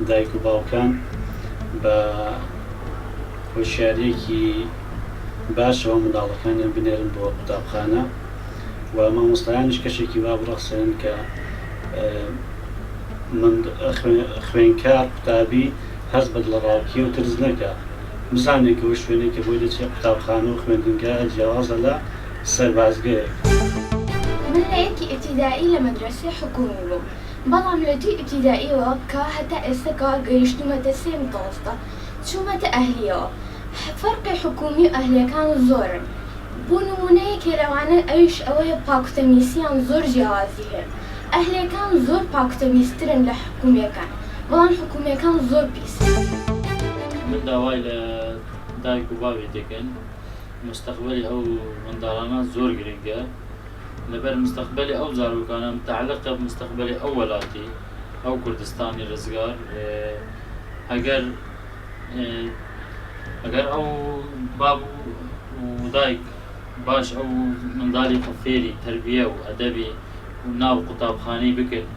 دایک و باوکان بە هۆشیارێکی باشەوە منداڵەکانیان بنێرن بۆ قوتابخانە و مامۆستایانیش کەشێکی وا بڕەخسێن کە خوێنکار قوتابی هەست بە دڵڕاوکیە و ترس نەکە، بزانێکەوە شوێنێکە بۆی دەچێت قوتابخانە و خوێندنگایە جیاوازە لە سەربازگەیەک. من لە یەکی ئیبتیدایی لە مەدرسەی حکوومی بووم، بەڵام لە دوی ئیبتیداییەوە کە هەتا ئێستاکە گەیشتومەتە سێ متەوەستە چوومەتە ئەهلیەوە. فەرقی حکوومی و ئەهلیەکان زۆرن. بۆ نمونەیەکێ لەوانە ئەویش ئەوەیە پاکوتەمیسیان زۆر جیاوازی هەیە. ئەهلیەکان زۆر پاکوتەمیسترن لە حکوومیەکان، بەڵام حکوومیەکان زۆر پیسن. من داوای لە دایک و باوی دەکەن. مستەقبەلی ئەو منداڵانە زۆر گرنگە، لەبەر مستەقبەلی ئەو زارۆکانە متعلقە بمستەقبەلی ئەو وڵاتی، ئەو کوردستانی ڕزگار. ئەگەر ئەو باب و دایک باش ئەو منداڵی فێری تەربیە و ئەدەبی و ناو قوتابخانەی بکرد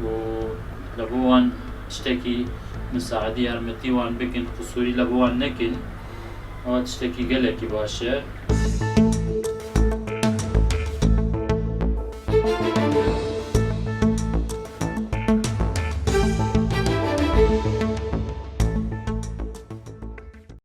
و لە بۆوان شتێکی مساعدی یارمەتیوان بکەن، قسووری لە بۆوان نەکەن، ئەوە شتێکی گەلێکی باشە.